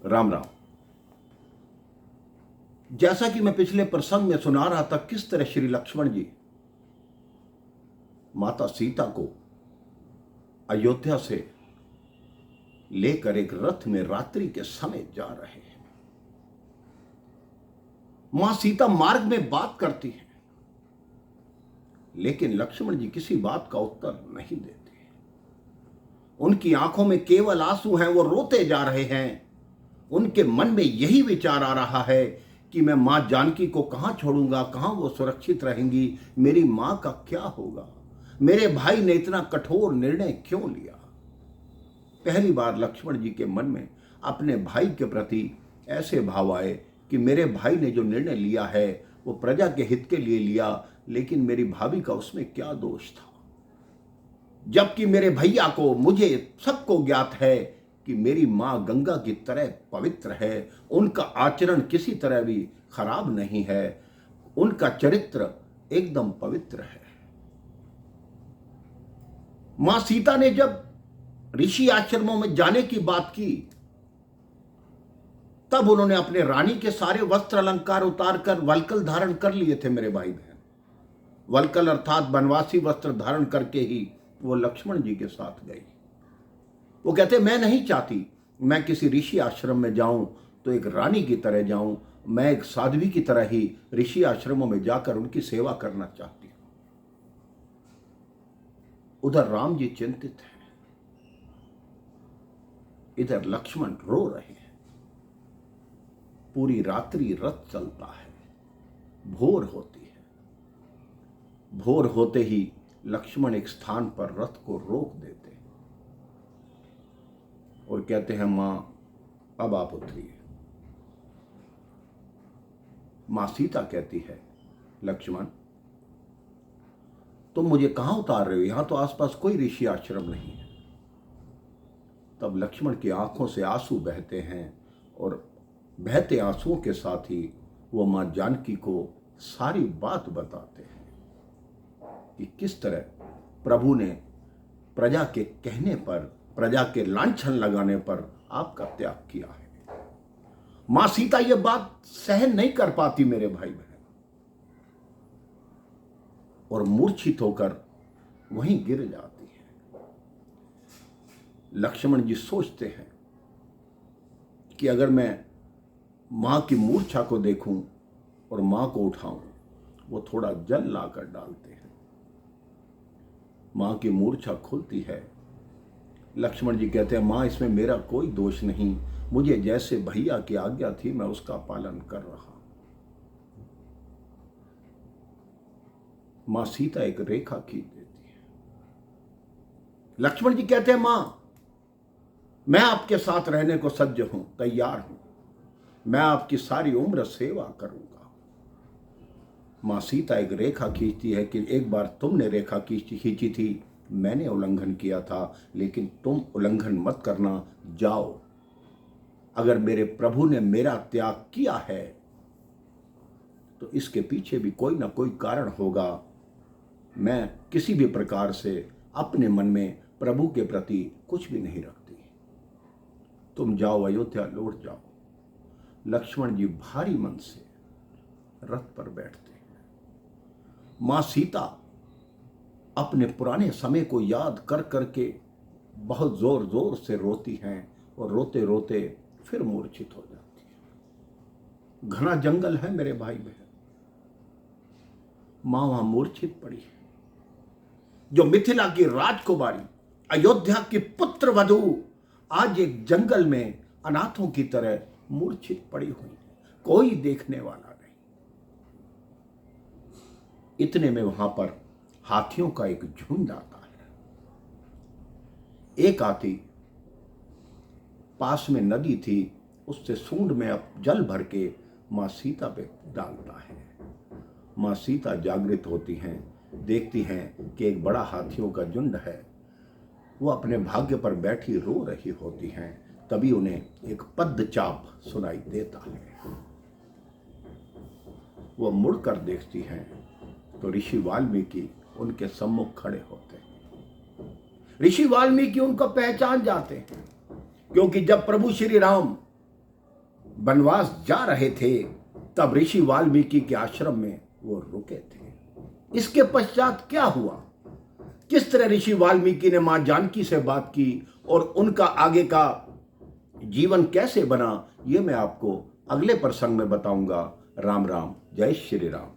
राम राम। जैसा कि मैं पिछले प्रसंग में सुना रहा था, किस तरह श्री लक्ष्मण जी माता सीता को अयोध्या से लेकर एक रथ में रात्रि के समय जा रहे हैं। मां सीता मार्ग में बात करती है, लेकिन लक्ष्मण जी किसी बात का उत्तर नहीं देते। उनकी आंखों में केवल आंसू हैं, वो रोते जा रहे हैं। उनके मन में यही विचार आ रहा है कि मैं मां जानकी को कहां छोड़ूंगा, कहां वो सुरक्षित रहेंगी, मेरी मां का क्या होगा, मेरे भाई ने इतना कठोर निर्णय क्यों लिया। पहली बार लक्ष्मण जी के मन में अपने भाई के प्रति ऐसे भाव आए कि मेरे भाई ने जो निर्णय लिया है वो प्रजा के हित के लिए लिया, लेकिन मेरी भाभी का उसमें क्या दोष था। जबकि मेरे भैया को, मुझे सबको ज्ञात है कि मेरी मां गंगा की तरह पवित्र है, उनका आचरण किसी तरह भी खराब नहीं है, उनका चरित्र एकदम पवित्र है। मां सीता ने जब ऋषि आश्रमों में जाने की बात की, तब उन्होंने अपने रानी के सारे वस्त्र अलंकार उतारकर वल्कल धारण कर लिए थे। मेरे भाई बहन, वल्कल अर्थात बनवासी वस्त्र धारण करके ही वो लक्ष्मण जी के साथ गई। वो कहते, मैं नहीं चाहती मैं किसी ऋषि आश्रम में जाऊं तो एक रानी की तरह जाऊं, मैं एक साध्वी की तरह ही ऋषि आश्रमों में जाकर उनकी सेवा करना चाहती हूं। उधर राम जी चिंतित हैं, इधर लक्ष्मण रो रहे हैं। पूरी रात्रि रथ चलता है, भोर होती है। भोर होते ही लक्ष्मण एक स्थान पर रथ को रोक देते हैं और कहते हैं, मां अब आप उतरिए। मां सीता कहती है, लक्ष्मण तुम मुझे कहां उतार रहे हो, यहां तो आसपास कोई ऋषि आश्रम नहीं है। तब लक्ष्मण की आंखों से आंसू बहते हैं और बहते आंसुओं के साथ ही वो मां जानकी को सारी बात बताते हैं कि किस तरह प्रभु ने प्रजा के कहने पर, प्रजा के लांछन लगाने पर आपका त्याग किया है। मां सीता ये बात सहन नहीं कर पाती मेरे भाई बहन, और मूर्छित होकर वहीं गिर जाती है। लक्ष्मण जी सोचते हैं कि अगर मैं मां की मूर्छा को देखूं और मां को उठाऊं, वो थोड़ा जल लाकर डालते हैं। मां की मूर्छा खुलती है। लक्ष्मण जी कहते हैं, मां इसमें मेरा कोई दोष नहीं, मुझे जैसे भैया की आज्ञा थी मैं उसका पालन कर रहा हूं। मां सीता एक रेखा खींच देती है। लक्ष्मण जी कहते हैं, मां मैं आपके साथ रहने को सज्ज हूं, तैयार हूं, मैं आपकी सारी उम्र सेवा करूंगा। मां सीता एक रेखा खींचती है कि एक बार तुमने रेखा खींची थी, मैंने उल्लंघन किया था, लेकिन तुम उल्लंघन मत करना, जाओ। अगर मेरे प्रभु ने मेरा त्याग किया है तो इसके पीछे भी कोई ना कोई कारण होगा। मैं किसी भी प्रकार से अपने मन में प्रभु के प्रति कुछ भी नहीं रखती, तुम जाओ, अयोध्या लौट जाओ। लक्ष्मण जी भारी मन से रथ पर बैठते हैं। मां सीता अपने पुराने समय को याद कर करके बहुत जोर जोर से रोती हैं और रोते रोते फिर मूर्छित हो जाती है। घना जंगल है मेरे भाई बहन, मां वहां मूर्छित पड़ी है। जो मिथिला की राजकुमारी, अयोध्या की पुत्र वधू, आज एक जंगल में अनाथों की तरह मूर्छित पड़ी हुई है, कोई देखने वाला नहीं। इतने में वहां पर हाथियों का एक झुंड आता है। एक हाथी पास में नदी थी, उससे सूंड में अब जल भर के मां सीता पे डालता है। मां सीता जागृत होती हैं, देखती हैं कि एक बड़ा हाथियों का झुंड है। वो अपने भाग्य पर बैठी रो रही होती हैं। तभी उन्हें एक पद्मचाप सुनाई देता है। वो मुड़कर देखती हैं तो ऋषि वाल्मीकि उनके सम्मुख खड़े होते हैं। ऋषि वाल्मीकि उनको पहचान जाते हैं, क्योंकि जब प्रभु श्री राम वनवास जा रहे थे तब ऋषि वाल्मीकि के आश्रम में वो रुके थे। इसके पश्चात क्या हुआ, किस तरह ऋषि वाल्मीकि ने मां जानकी से बात की और उनका आगे का जीवन कैसे बना, ये मैं आपको अगले प्रसंग में बताऊंगा। राम राम, जय श्री राम।